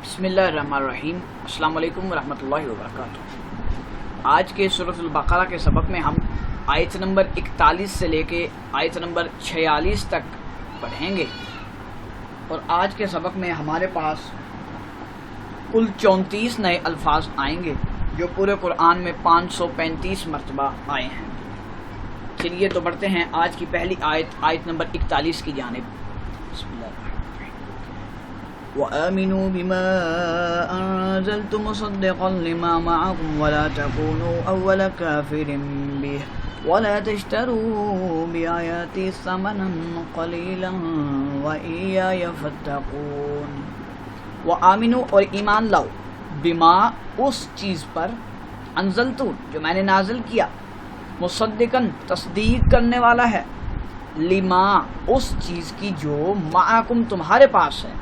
بسم اللہ الرحمن الرحیم۔ السلام علیکم ورحمۃ اللہ وبرکاتہ۔ آج کے سورۃ البقرہ کے سبق میں ہم آیت نمبر 41 سے لے کے آیت نمبر 46 تک پڑھیں گے، اور آج کے سبق میں ہمارے پاس کل 34 نئے الفاظ آئیں گے جو پورے قرآن میں 535 مرتبہ آئے ہیں۔ چلیے تو بڑھتے ہیں آج کی پہلی آیت نمبر 41 کی جانب۔ بسم اللہ الرحمن الرحیم۔ وَآمِنُوا بِمَا أَنزَلْتُ مُصَدِّقًا لِمَا مَعَكُمْ وَلَا تَكُونُوا أَوَّلَ كَافِرٍ بِهِ وَلَا تَشْتَرُوا بِآيَاتِي ثَمَنًا قَلِيلًا وَإِيَّايَ فَاتَّقُونِ۔ وَآمِنُوا اور ایمان لاؤ، بِمَا اس چیز پر، انزلتو جو میں نے نازل کیا، مصدقاً تصدیق کرنے والا ہے، لما اس چیز کی جو معکم تمہارے پاس ہے،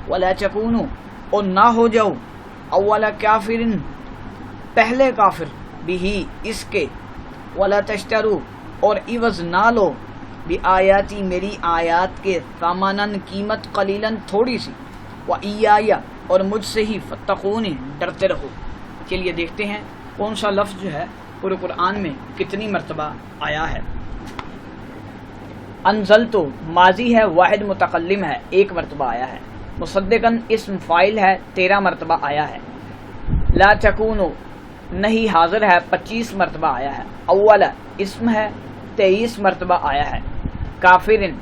وَلَا تَكُونُوا اور نہ ہو جاؤ، اول کافرن پہلے کافر، بھی اس کے، وَلَا تَشْتَرُوا اور عوض نہ لو، بِآیاتی میری آیات کے، ثمناً قیمت، قلیلاً تھوڑی سی، وَإِيَّايَ اور مجھ سے ہی، فَاتَّقُونِ ڈرتے رہو۔ چلیے دیکھتے ہیں کون سا لفظ جو ہے پورے قرآن میں کتنی مرتبہ آیا ہے۔ انزلتو ماضی ہے، واحد متکلم ہے، 1 مرتبہ آیا ہے۔ مصدقاً اسم فاعل ہے، 13 مرتبہ آیا ہے۔ لا تکونو نہیں حاضر ہے، 25 مرتبہ آیا ہے۔ اول اسم ہے، 23 مرتبہ آیا ہے۔ کافرن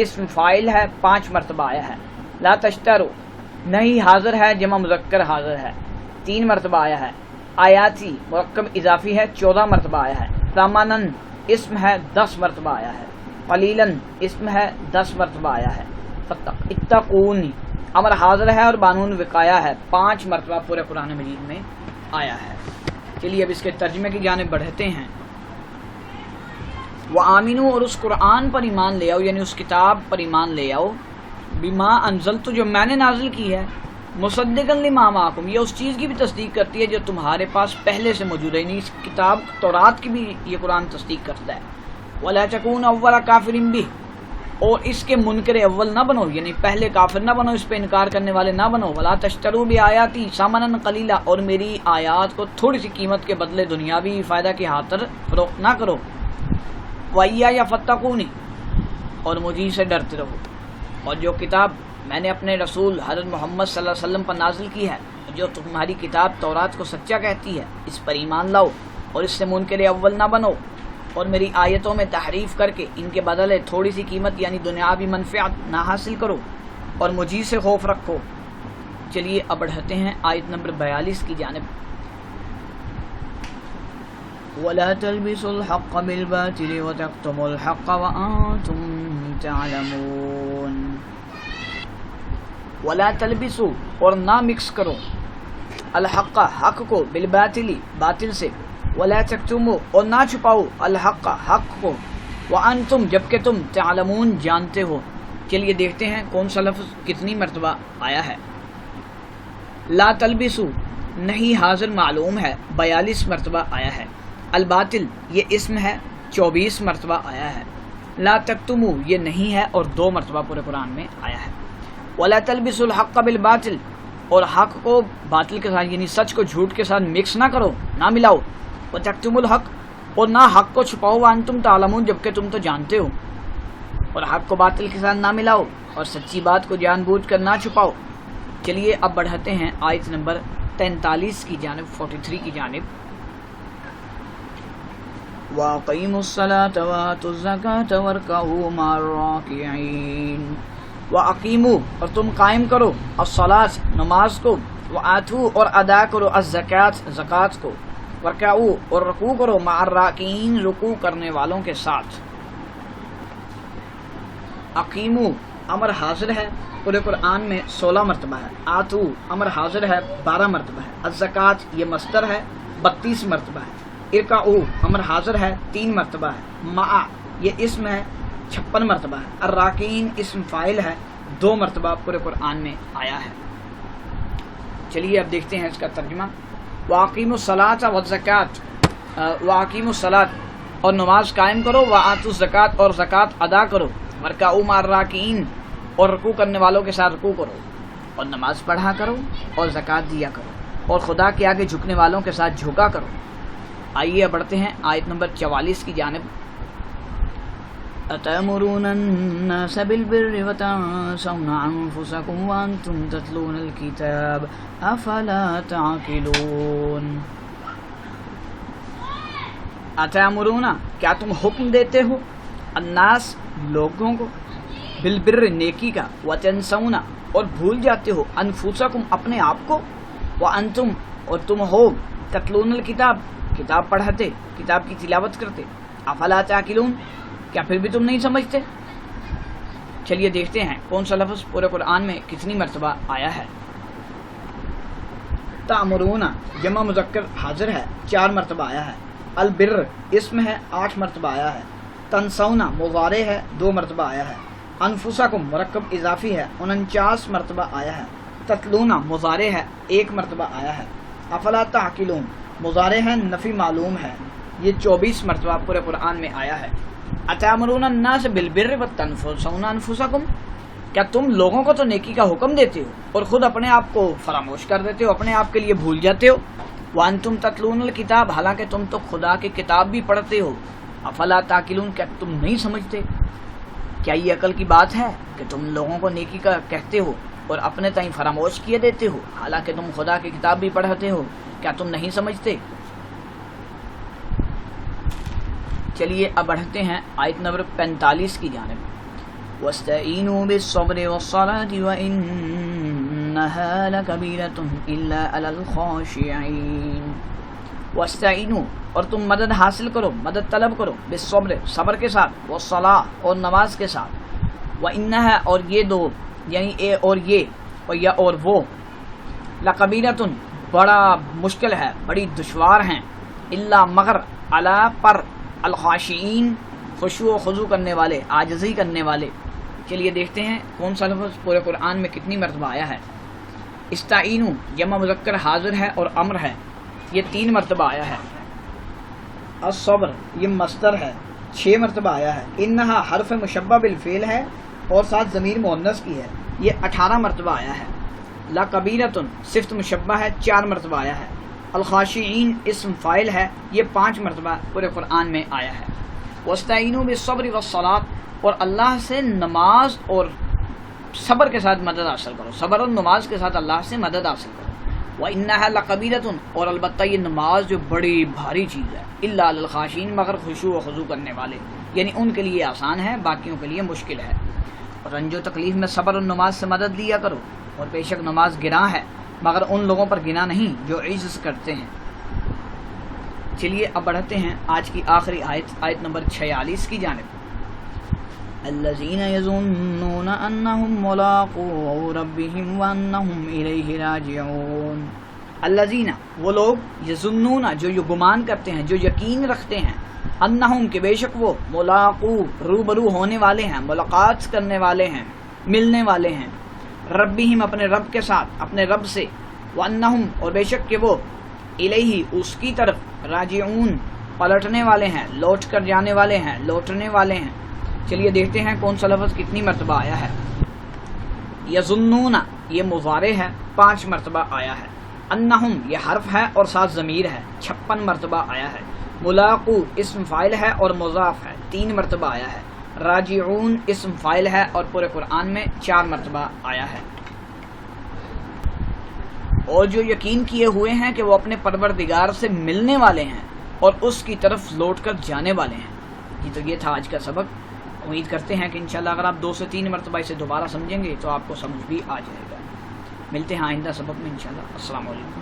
اسم فاعل ہے، 5 مرتبہ آیا ہے۔ لا تشترو نہیں حاضر ہے، جمع مذکر حاضر ہے، 3 مرتبہ آیا ہے۔ آیاتی مرکب اضافی ہے، 14 مرتبہ آیا ہے۔ ثمناً اسم ہے، 10 مرتبہ آیا ہے۔ قلیلاً اسم ہے، 10 مرتبہ آیا ہے۔ اتقونی امر حاضر ہے اور بانون وقایا ہے، 5 مرتبہ پورے قرآن مجید میں آیا ہے۔ چلیے اب اس کے ترجمے کی جانب بڑھتے ہیں۔ وآمنوا اور اس قرآن پر ایمان لے آؤ، یعنی اس کتاب پر ایمان لے آؤ، بما انزلت جو میں نے نازل کی ہے، مصدقاً لما معکم یہ اس چیز کی بھی تصدیق کرتی ہے جو تمہارے پاس پہلے سے موجود ہے، یعنی اس کتاب تورات کی بھی یہ قرآن تصدیق کرتا ہے۔ وَلَا تَكُونَ أَوَّلَ كَافِرٍ بِهِ اور اس کے منکر اول نہ بنو، یعنی پہلے کافر نہ بنو، اس پہ انکار کرنے والے نہ بنو۔ وَلَا تَشْتَرُوا بِآيَاتِي ثَمَنًا قَلِيلًا اور میری آیات کو تھوڑی سی قیمت کے بدلے دنیاوی فائدہ کی خاطر فروخت نہ کرو۔ وَإِيَّايَ فَاتَّقُونِ اور مجھے سے ڈرتے رہو۔ اور جو کتاب میں نے اپنے رسول حضرت محمد صلی اللہ علیہ وسلم پر نازل کی ہے، جو تمہاری کتاب تورات کو سچا کہتی ہے، اس پر ایمان لاؤ اور اس سے منکر اول نہ بنو، اور میری آیتوں میں تحریف کر کے ان کے بدلے تھوڑی سی قیمت یعنی دنیاوی منفعت نہ حاصل کرو، اور مجھے سے خوف رکھو۔ چلیے اب بڑھتے ہیں آیت نمبر 42 کی جانب۔ وَلَا تَلْبِسُوا الْحَقَّ بِالْبَاطِلِ وَتَكْتُمُوا الْحَقَّ وَأَنْتُمْ تَعْلَمُونَ۔ وَلَا تَلْبِسُوا اور نہ مکس کرو، الحق حق کو، بالباطل باطل سے، وَلَا تَكْتُمُوا اور نہ چھپاؤ، الحق حق کو، وَأَنْتُمْ جبکہ تم، تعلمون جانتے ہو۔ چلیے دیکھتے ہیں کون سا لفظ کتنی مرتبہ آیا ہے۔ لا تلبسوا نہیں حاضر معلوم ہے، 42 مرتبہ آیا ہے۔ الباطل یہ اسم ہے، 24 مرتبہ آیا ہے۔ لا تکتموا یہ نہیں ہے اور 2 مرتبہ پورے قرآن میں آیا ہے۔ وَلَا تَلْبِسُوا الْحَقَّ بِالْبَاطِلِ اور حق کو باطل کے ساتھ یعنی سچ کو جھوٹ کے ساتھ مکس نہ کرو، نہ ملاؤ۔ وَتَكْتُمُوا الْحَقَّ اور نہ حق کو چھپاؤ، وَأَنْتُمْ تَعْلَمُونَ جبکہ تم تو جانتے ہو۔ اور حق کو باطل کے ساتھ نہ ملاؤ اور سچی بات کو جان بوجھ کر نہ چھپاؤ۔ چلیے اب بڑھتے ہیں آیت نمبر 43 کی جانب، 43 کی جانب۔ وَأَقِیمُوا الصَّلَاةَ وَآتُوا الزَّکَاةَ وَارْکَعُوا مَعَ الرَّاکِعِینَ۔ وَأَقِیمُوا اور تم قائم کرو، الصَّلاۃ نماز کو، وَآتُوا اور ادا کرو، الزَّکَاۃ زکوٰۃ کو، وَارْکَعُوا اور رکوع کرو، مع الراکعین رکوع کرنے والوں کے ساتھ۔ اقیمو امر حاضر ہے، پورے قرآن میں 16 مرتبہ ہے۔ آتو امر حاضر ہے، 12 مرتبہ ہے۔ الزکوٰۃ یہ مصدر ہے، 32 مرتبہ ہے۔ ارکعوا امر حاضر ہے، 3 مرتبہ ہے۔ مع یہ اسم ہے، 56 مرتبہ ہے۔ الراکعین اسم فاعل ہے، 2 مرتبہ پورے قرآن میں آیا ہے۔ چلیے اب دیکھتے ہیں اس کا ترجمہ۔ وَأَقِیمُوا الصَّلَاةَ وَالزَّکَاةَ وَأَقِیمُوا الصَّلَاةَ اور نماز قائم کرو، وَآتُوا الزَّکَاةَ اور زکوٰۃ ادا کرو، وَارْکَعُوا مَعَ الراکعین اور رکوع کرنے والوں کے ساتھ رکوع کرو۔ اور نماز پڑھا کرو اور زکوٰۃ دیا کرو اور خدا کے آگے جھکنے والوں کے ساتھ جھکا کرو۔ آئیے بڑھتے ہیں آیت نمبر 44 کی جانب۔ أَتَأْمُرُونَ النَّاسَ بِالْبِرِّ وَتَنْسَوْنَ أَنفُسَكُمْ وَأَنْتُمْ تَتْلُونَ الْكِتَابَ أَفَلَا تَعْقِلُونَ۔ أَتَأْمُرُونَ کیا تم حکم دیتے ہو، الناس لوگوں کو، بالبر نیکی کا، وتنسون اور بھول جاتے ہو، انفسکم اپنے آپ کو، وانتم اور تم ہو، تتلون الکتاب کتاب پڑھتے، کتاب کی تلاوت کرتے، افلا تعقلون کیا پھر بھی تم نہیں سمجھتے؟ چلیے دیکھتے ہیں کون سا لفظ پورے قرآن میں کتنی مرتبہ آیا ہے۔ تأمرون جمع مذکر حاضر ہے 4 مرتبہ آیا ہے، البر اسم ہے 8 مرتبہ آیا ہے، تنسون مضارع ہے 2 مرتبہ آیا ہے، انفسکم مرکب اضافی ہے 49 مرتبہ آیا ہے، تتلون مضارع ہے 1 مرتبہ آیا ہے، افلا تعقلون مضارع ہے نفی معلوم ہے، یہ 24 مرتبہ پورے قرآن میں آیا ہے۔ اتامرون الناس بالبر وتنسون انفسکم کیا تم لوگوں کو تو نیکی کا حکم دیتے ہو اور خود اپنے آپ کو فراموش کر دیتے ہو، اپنے آپ کے لیے بھول جاتے ہو، وانتم تتلون الکتاب حالانکہ تم تو خدا کی کتاب بھی پڑھتے ہو، افلا تعقلون کیا تم نہیں سمجھتے؟ کیا یہ عقل کی بات ہے کہ تم لوگوں کو نیکی کا کہتے ہو اور اپنے تئیں فراموش کیے دیتے ہو، حالانکہ تم خدا کی کتاب بھی پڑھتے ہو؟ کیا تم نہیں سمجھتے؟ چلیے اب بڑھتے ہیں آیت نمبر 45 کی جانب۔ وَاسْتَعِينُوا بِالصَّبْرِ وَالصَّلَاةِ وَإِنَّهَا لَكَبِيرَةٌ إِلَّا عَلَى الْخَاشِعِينَ۔ وَاسْتَعِينُوا اور تم مدد حاصل کرو، مدد طلب کرو، بالصبر صبر کے ساتھ، والصلاة اور نماز کے ساتھ، وَإِنَّهَا اور یہ دو یعنی اے اور یہ اور یا اور وہ، لَكَبِيرَةٌ بڑا مشکل ہے، بڑی دشوار ہیں، الا مگر، علی پر، الخاشعین خشوع و خضوع کرنے والے، عاجزی کرنے والے۔ چلیے دیکھتے ہیں کون سا لفظ پورے قرآن میں کتنی مرتبہ آیا ہے۔ استعینوا جمع مذکر حاضر ہے اور امر ہے، یہ 3 مرتبہ آیا ہے۔ الصبر یہ مصدر ہے، 6 مرتبہ آیا ہے۔ انہا حرف مشبہ بالفعل ہے اور ساتھ ضمیر مؤنث کی ہے، یہ 18 مرتبہ آیا ہے۔ لَکَبِیرَةٌ صفت مشبہ ہے، 4 مرتبہ آیا ہے۔ الخاشعین اسم فاعل ہے، یہ 5 مرتبہ پورے قرآن میں آیا ہے۔ وَاسْتَعِینُوا بِالصَّبْرِ وَالصَّلَاةِ اور اللہ سے نماز اور صبر کے ساتھ مدد حاصل کرو، صبر اور نماز کے ساتھ اللہ سے مدد حاصل کرو۔ وَإِنَّهَا لَكَبِيرَةٌ اور البتہ یہ نماز جو بڑی بھاری چیز ہے، إِلَّا لِلْخَاشِعِينَ مگر خشوع و خضوع کرنے والے، یعنی ان کے لیے آسان ہے، باقیوں کے لیے مشکل ہے۔ اور رنج و تکلیف میں صبر اور نماز سے مدد لیا کرو، اور بے شک نماز گراں ہے مگر ان لوگوں پر گناہ نہیں جو عجز کرتے ہیں۔ چلیے اب بڑھتے ہیں آج کی آخری آیت نمبر 46 کی جانب۔ الذین یظنون انہم ملاقو ربہم وانہم الیہ راجعون۔ الذین وہ لوگ، یظنون جو یہ گمان کرتے ہیں، جو یقین رکھتے ہیں، انہم کہ بے شک وہ، ملاقو روبرو ہونے والے ہیں، ملاقات کرنے والے ہیں، ملنے والے ہیں، ربہم اپنے رب کے ساتھ، اپنے رب سے، وانہم اور بے شک کہ وہ، الیہ اس کی طرف، راجعون پلٹنے والے ہیں، لوٹ کر جانے والے ہیں، لوٹنے والے ہیں۔ چلیے دیکھتے ہیں کون سا لفظ کتنی مرتبہ آیا ہے۔ یظنون یہ مضارع ہے، 5 مرتبہ آیا ہے۔ انہم یہ حرف ہے اور ساتھ ضمیر ہے، 56 مرتبہ آیا ہے۔ ملاقو اسم فاعل ہے اور مضاف ہے، 3 مرتبہ آیا ہے۔ راجعون اسم فاعل ہے اور پورے قرآن میں 4 مرتبہ آیا ہے۔ اور جو یقین کیے ہوئے ہیں کہ وہ اپنے پروردگار سے ملنے والے ہیں اور اس کی طرف لوٹ کر جانے والے ہیں۔ جی تو یہ تھا آج کا سبق۔ امید کرتے ہیں کہ انشاءاللہ اگر آپ 2 سے 3 مرتبہ اسے دوبارہ سمجھیں گے تو آپ کو سمجھ بھی آ جائے گا۔ ملتے ہیں آئندہ سبق میں انشاءاللہ۔ السلام علیکم۔